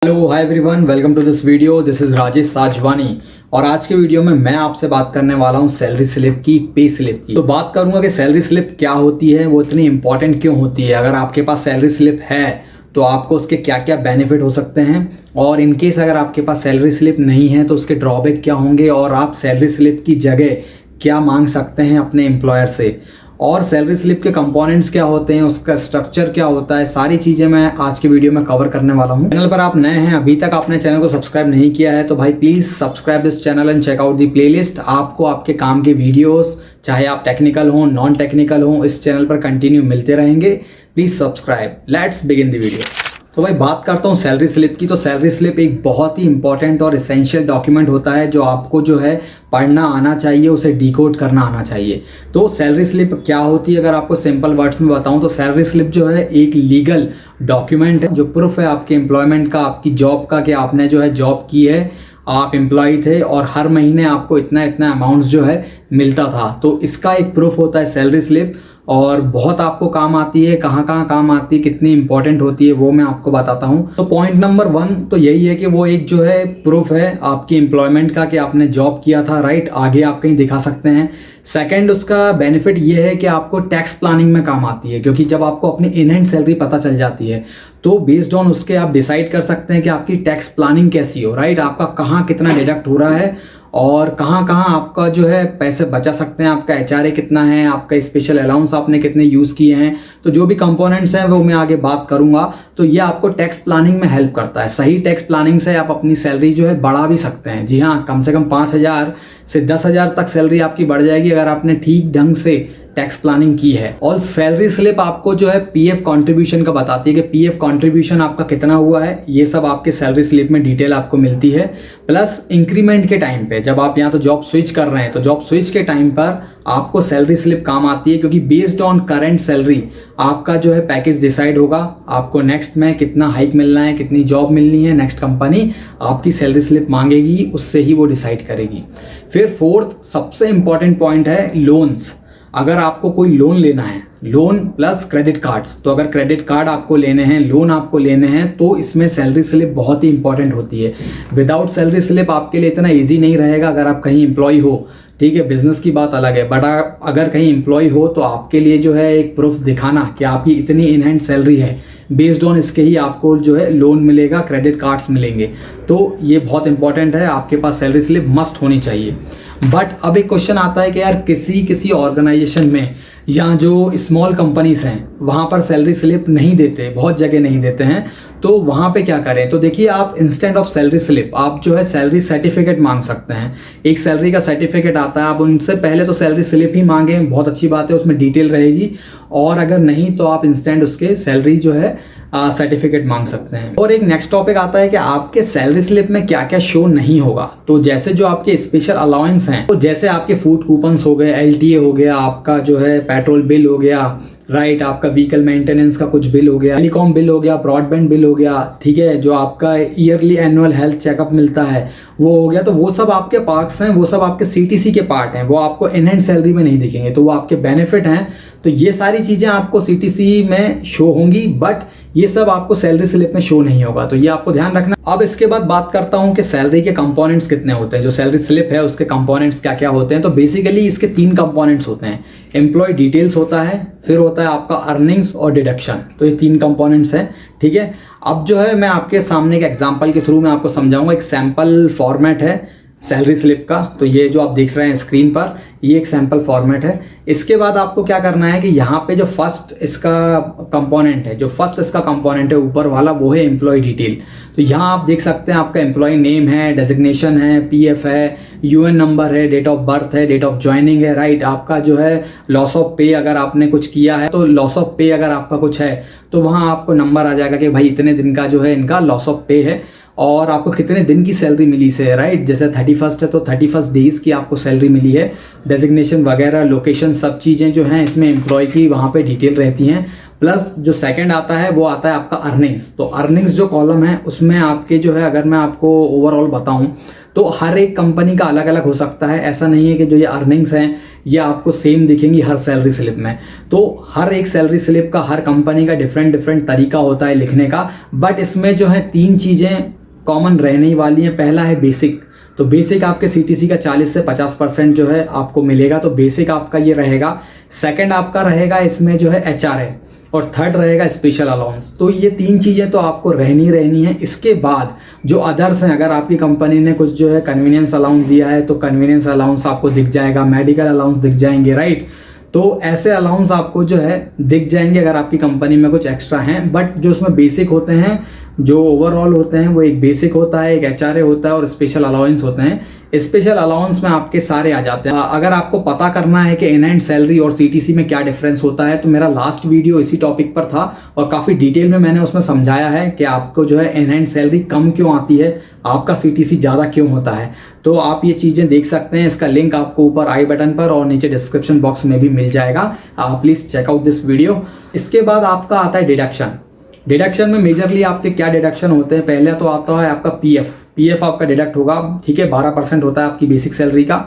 Hello hi everyone, welcome to this video. This is Rajesh Sajwani और आज के वीडियो में मैं आपसे बात करने वाला हूं सैलरी स्लिप की, पे स्लिप की। तो बात करूंगा कि सैलरी स्लिप क्या होती है, वो इतनी इंपॉर्टेंट क्यों होती है, अगर आपके पास सैलरी स्लिप है तो आपको उसके क्या क्या बेनिफिट हो सकते हैं, और इनकेस अगर आपके पास सैलरी स्लिप नहीं है तो उसके ड्रॉबैक क्या होंगे, और आप सैलरी स्लिप की जगह क्या मांग सकते हैं अपने एम्प्लॉयर से, और सैलरी स्लिप के कंपोनेंट्स क्या होते हैं, उसका स्ट्रक्चर क्या होता है, सारी चीज़ें मैं आज के वीडियो में कवर करने वाला हूं। चैनल पर आप नए हैं, अभी तक आपने चैनल को सब्सक्राइब नहीं किया है तो भाई please subscribe this channel and check out the playlist. आपको आपके काम के वीडियोस, चाहे आप टेक्निकल हो नॉन टेक्निकल हो, इस चैनल पर कंटिन्यू मिलते रहेंगे। Please subscribe. Let's begin the video. तो भाई बात करता हूँ सैलरी स्लिप की। तो सैलरी स्लिप एक बहुत ही इंपॉर्टेंट और एसेंशियल डॉक्यूमेंट होता है जो आपको जो है पढ़ना आना चाहिए, उसे डिकोड करना आना चाहिए। तो सैलरी स्लिप क्या होती है, अगर आपको सिंपल वर्ड्स में बताऊं तो सैलरी स्लिप जो है एक लीगल डॉक्यूमेंट है जो प्रूफ है आपके एम्प्लॉयमेंट का, आपकी जॉब का, कि आपने जो है जॉब की है, आप एम्प्लॉय थे और हर महीने आपको इतना इतना अमाउंट जो है मिलता था। तो इसका एक प्रूफ होता है सैलरी स्लिप, और बहुत आपको काम आती है। कहाँ कहाँ काम आती है, कितनी इंपॉर्टेंट होती है, वो मैं आपको बताता हूँ। तो पॉइंट नंबर 1 तो यही है कि वो एक जो है प्रूफ है आपकी एम्प्लॉयमेंट का कि आपने जॉब किया था, राइट, आगे आप कहीं दिखा सकते हैं। सेकंड, उसका बेनिफिट ये है कि आपको टैक्स प्लानिंग में काम आती है, क्योंकि जब आपको अपनी इन हैंड सैलरी पता चल जाती है तो बेस्ड ऑन उसके आप डिसाइड कर सकते हैं कि आपकी टैक्स प्लानिंग कैसी हो, राइट, आपका कहाँ कितना डिडक्ट हो रहा है और कहाँ कहाँ आपका जो है पैसे बचा सकते हैं, आपका एचआरए कितना है, आपका स्पेशल अलाउंस आपने कितने यूज़ किए हैं। तो जो भी कंपोनेंट्स हैं वो मैं आगे बात करूंगा। तो ये आपको टैक्स प्लानिंग में हेल्प करता है। सही टैक्स प्लानिंग से आप अपनी सैलरी जो है बढ़ा भी सकते हैं। जी हाँ, कम से कम 5,000 से 10,000 तक सैलरी आपकी बढ़ जाएगी अगर आपने ठीक ढंग से टैक्स प्लानिंग की है। और सैलरी स्लिप आपको जो है पीएफ कंट्रीब्यूशन का बताती है कि पीएफ कंट्रीब्यूशन आपका कितना हुआ है, ये सब आपके सैलरी स्लिप में डिटेल आपको मिलती है। प्लस इंक्रीमेंट के टाइम पे, जब आप यहाँ तो जॉब स्विच कर रहे हैं तो जॉब स्विच के टाइम पर आपको सैलरी स्लिप काम आती है, क्योंकि बेस्ड ऑन करंट सैलरी आपका जो है पैकेज डिसाइड होगा। आपको नेक्स्ट में कितना हाइक मिलना है, कितनी जॉब मिलनी है, नेक्स्ट कंपनी आपकी सैलरी स्लिप मांगेगी, उससे ही वो डिसाइड करेगी। फिर फोर्थ सबसे इंपॉर्टेंट पॉइंट है लोन्स। अगर आपको कोई लोन लेना है, लोन प्लस क्रेडिट कार्ड्स, तो अगर क्रेडिट कार्ड आपको लेने हैं, लोन आपको लेने हैं, तो इसमें सैलरी स्लिप बहुत ही इंपॉर्टेंट होती है। विदाउट सैलरी स्लिप आपके लिए इतना इजी नहीं रहेगा अगर आप कहीं एम्प्लॉय हो, ठीक है, बिजनेस की बात अलग है, बट अगर कहीं एम्प्लॉय हो तो आपके लिए जो है एक प्रूफ दिखाना कि आपकी इतनी इन हैंड सैलरी है, बेस्ड ऑन इसके ही आपको जो है लोन मिलेगा, क्रेडिट कार्ड्स मिलेंगे। तो ये बहुत इंपॉर्टेंट है, आपके पास सैलरी स्लिप मस्ट होनी चाहिए। बट अब एक क्वेश्चन आता है कि यार किसी ऑर्गेनाइजेशन में या जो स्मॉल कंपनीज हैं वहाँ पर सैलरी स्लिप नहीं देते, बहुत जगह नहीं देते हैं, तो वहाँ पे क्या करें। तो देखिए, आप इंस्टेंट ऑफ सैलरी स्लिप आप जो है सैलरी सर्टिफिकेट मांग सकते हैं। एक सैलरी का सर्टिफिकेट आता है, आप उनसे पहले तो सैलरी स्लिप ही मांगें, बहुत अच्छी बात है, उसमें डिटेल रहेगी। और अगर नहीं तो आप इंस्टेंट उसके सैलरी जो है सर्टिफिकेट मांग सकते हैं। और एक नेक्स्ट टॉपिक आता है कि आपके सैलरी स्लिप में क्या क्या शो नहीं होगा। तो जैसे जो आपके स्पेशल अलाउंस हैं, तो जैसे आपके फूड कूपन्स हो गए, एलटीए हो गया, आपका जो है पेट्रोल बिल हो गया, राइट, आपका व्हीकल मेंटेनेंस का कुछ बिल हो गया, टेलीकॉम बिल हो गया, ब्रॉडबैंड बिल हो गया, ठीक है, जो आपका ईयरली एनुअल हेल्थ चेकअप मिलता है वो हो गया। तो वो सब आपके पार्ट्स हैं, वो सब आपके सीटीसी के पार्ट हैं, वो आपको इन हैंड सैलरी में नहीं दिखेंगे, तो वो आपके बेनिफिट हैं। तो ये सारी चीज़ें आपको सीटीसी में शो होंगी, बट ये सब आपको सैलरी स्लिप में शो नहीं होगा, तो ये आपको ध्यान रखना। अब इसके बाद बात करता हूँ कि सैलरी के कंपोनेंट्स कितने होते हैं, जो सैलरी स्लिप है उसके कंपोनेंट्स क्या क्या होते हैं। तो बेसिकली इसके 3 कंपोनेंट्स होते हैं। एम्प्लॉय डिटेल्स होता है, फिर होता है आपका अर्निंग्स और डिडक्शन। तो ये 3 कंपोनेंट्स हैं, ठीक है। अब जो है मैं आपके सामने एक एग्जाम्पल के थ्रू मैं आपको समझाऊंगा। एक सैम्पल फॉर्मेट है सैलरी स्लिप का, तो ये जो आप देख रहे हैं स्क्रीन पर, ये एक सैम्पल फॉर्मेट है। इसके बाद आपको क्या करना है कि यहाँ पे जो फर्स्ट इसका कंपोनेंट है, ऊपर वाला, वो है एम्प्लॉय डिटेल। तो यहाँ आप देख सकते हैं आपका एम्प्लॉय नेम है, डेजिग्नेशन है, पीएफ है, यूएन नंबर है, डेट ऑफ बर्थ है, डेट ऑफ ज्वाइनिंग है, राइट, आपका जो है लॉस ऑफ पे, अगर आपने कुछ किया है तो लॉस ऑफ पे अगर आपका कुछ है तो वहाँ आपको नंबर आ जाएगा कि भाई इतने दिन का जो है इनका लॉस ऑफ पे है, और आपको कितने दिन की सैलरी मिली से, राइट, जैसे 31 है तो 31 डेज की आपको सैलरी मिली है। डेजिग्नेशन वगैरह, लोकेशन, सब चीज़ें जो हैं इसमें एम्प्लॉय की वहाँ पे डिटेल रहती हैं। प्लस जो सेकंड आता है वो आता है आपका अर्निंग्स। तो अर्निंग्स जो कॉलम है उसमें आपके जो है, अगर मैं आपको ओवरऑल बताऊं तो हर एक कंपनी का अलग अलग हो सकता है। ऐसा नहीं है कि जो ये अर्निंग्स हैं ये आपको सेम दिखेंगी हर सैलरी स्लिप में। तो हर एक सैलरी स्लिप का, हर कंपनी का डिफरेंट तरीका होता है लिखने का, बट इसमें जो है 3 चीज़ें कॉमन रहने वाली हैं। पहला है बेसिक, तो बेसिक आपके सीटीसी का 40 से 50% जो है आपको मिलेगा, तो बेसिक आपका ये रहेगा। सेकंड आपका रहेगा इसमें जो है एचआरए, और थर्ड रहेगा स्पेशल अलाउंस। तो ये 3 चीज़ें तो आपको रहनी है। इसके बाद जो अदर्स हैं, अगर आपकी कंपनी ने कुछ जो है कन्वीनियंस अलाउंस दिया है तो कन्वीनियंस अलाउंस आपको दिख जाएगा, मेडिकल अलाउंस दिख जाएंगे, राइट। तो ऐसे अलाउंस आपको जो है दिख जाएंगे अगर आपकी कंपनी में कुछ एक्स्ट्रा हैं। बट जो उसमें बेसिक होते हैं, जो ओवरऑल होते हैं, वो एक बेसिक होता है, एक एचआरए होता है और स्पेशल अलाउंस होते हैं। स्पेशल अलाउंस में आपके सारे आ जाते हैं। अगर आपको पता करना है कि एनहैंड सैलरी और सीटीसी में क्या डिफरेंस होता है, तो मेरा लास्ट वीडियो इसी टॉपिक पर था और काफ़ी डिटेल में मैंने उसमें समझाया है कि आपको जो है एनहैंड सैलरी कम क्यों आती है, आपका सीटीसी ज़्यादा क्यों होता है। तो आप ये चीज़ें देख सकते हैं। इसका लिंक आपको ऊपर आई बटन पर और नीचे डिस्क्रिप्शन बॉक्स में भी मिल जाएगा। आप प्लीज़ चेकआउट दिस वीडियो। इसके बाद आपका आता है डिडक्शन। डिडक्शन में मेजरली आपके क्या डिडक्शन होते हैं? पहले तो आता है आपका पीएफ आपका डिडक्ट होगा, ठीक है, 12% होता है आपकी बेसिक सैलरी का।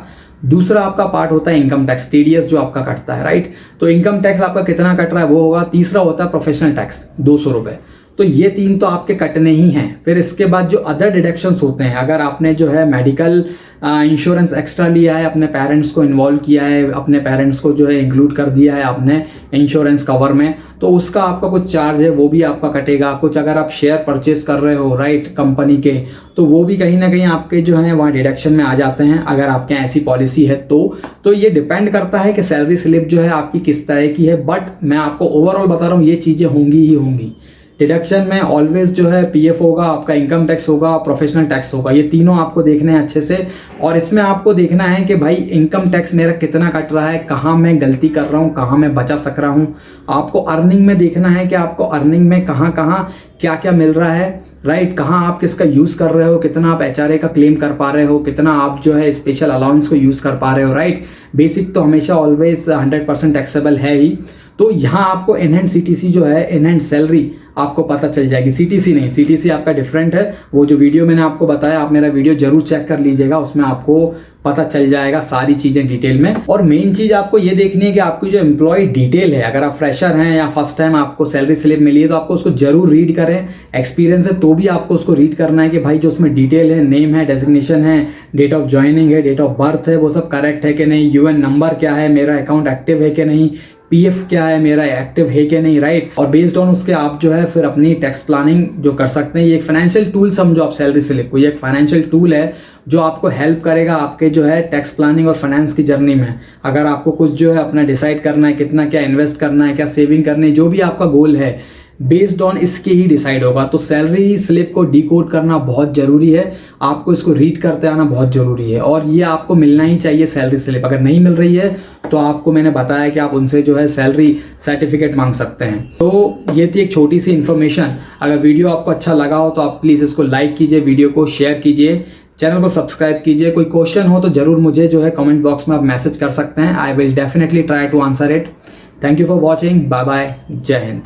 दूसरा आपका पार्ट होता है इनकम टैक्स, टीडीएस जो आपका कटता है, राइट। तो इनकम टैक्स आपका कितना कट रहा है वो होगा। तीसरा होता है प्रोफेशनल टैक्स, 200 रुपये। तो ये 3 तो आपके कटने ही हैं। फिर इसके बाद जो अदर डिडक्शंस होते हैं, अगर आपने जो है मेडिकल इंश्योरेंस एक्स्ट्रा लिया है, अपने पेरेंट्स को इन्वॉल्व किया है, अपने पेरेंट्स को जो है इंक्लूड कर दिया है आपने इंश्योरेंस कवर में, तो उसका आपका कुछ चार्ज है वो भी आपका कटेगा। कुछ अगर आप शेयर परचेस कर रहे हो, राइट, कंपनी के, तो वो भी कहीं ना कहीं आपके जो है वहाँ डिडक्शन में आ जाते हैं, अगर आपके ऐसी पॉलिसी है तो ये डिपेंड करता है कि सैलरी स्लिप जो है आपकी किस तरह की है। बट मैं आपको ओवरऑल बता रहा हूँ, ये चीज़ें होंगी ही होंगी। डिडक्शन में ऑलवेज जो है पीएफ होगा, आपका इनकम टैक्स होगा, प्रोफेशनल टैक्स होगा। ये तीनों आपको देखने हैं अच्छे से। और इसमें आपको देखना है कि भाई इनकम टैक्स मेरा कितना कट रहा है, कहाँ मैं गलती कर रहा हूँ, कहाँ मैं बचा सक रहा हूँ। आपको अर्निंग में देखना है कि आपको अर्निंग में कहाँ कहाँ क्या क्या मिल रहा है, राइट, कहाँ आप किसका यूज़ कर रहे हो, कितना आप एचआरए का क्लेम कर पा रहे हो, कितना आप जो है स्पेशल अलाउंस को यूज़ कर पा रहे हो, राइट। बेसिक तो हमेशा ऑलवेज 100% टैक्सेबल है ही। तो यहाँ आपको एनहैंड सीटीसी जो है, एनहैंड सैलरी आपको पता चल जाएगी। सीटीसी नहीं, सीटीसी आपका डिफरेंट है। वो जो वीडियो मैंने आपको बताया, आप मेरा वीडियो जरूर चेक कर लीजिएगा, उसमें आपको पता चल जाएगा सारी चीज़ें डिटेल में। और मेन चीज़ आपको ये देखनी है कि आपकी जो एम्प्लॉय डिटेल है, अगर आप फ्रेशर हैं या फर्स्ट टाइम आपको सैलरी स्लिप मिली है, तो आपको उसको जरूर रीड करें। एक्सपीरियंस है तो भी आपको उसको रीड करना है कि भाई जो उसमें डिटेल है, नेम है, डेजिग्नेशन है, डेट ऑफ ज्वाइनिंग है, डेट ऑफ बर्थ है, वो सब करेक्ट है कि नहीं, यूएन नंबर क्या है, मेरा अकाउंट एक्टिव है कि नहीं, पीएफ क्या है मेरा एक्टिव है कि नहीं, राइट। और बेस्ड ऑन उसके आप जो है फिर अपनी टैक्स प्लानिंग जो कर सकते हैं। ये एक फाइनेंशियल टूल समझो आप सैलरी स्लिप को, ये एक फाइनेंशियल टूल है जो आपको हेल्प करेगा आपके जो है टैक्स प्लानिंग और फाइनेंस की जर्नी में। अगर आपको कुछ जो है अपना डिसाइड करना है, कितना क्या इन्वेस्ट करना है, क्या सेविंग करनी है, जो भी आपका गोल है, बेस्ड ऑन इसके ही डिसाइड होगा। तो सैलरी स्लिप को डिकोड करना बहुत ज़रूरी है, आपको इसको रीड करते आना बहुत ज़रूरी है। और ये आपको मिलना ही चाहिए सैलरी स्लिप। अगर नहीं मिल रही है तो आपको मैंने बताया कि आप उनसे जो है सैलरी सर्टिफिकेट मांग सकते हैं। तो ये थी एक छोटी सी इन्फॉर्मेशन। अगर वीडियो आपको अच्छा लगा हो तो आप प्लीज़ इसको लाइक कीजिए, वीडियो को शेयर कीजिए, चैनल को सब्सक्राइब कीजिए। कोई क्वेश्चन हो तो ज़रूर मुझे जो है कमेंट बॉक्स में आप मैसेज कर सकते हैं। I will definitely try to answer it. Thank you for watching. Bye bye. जय हिंद।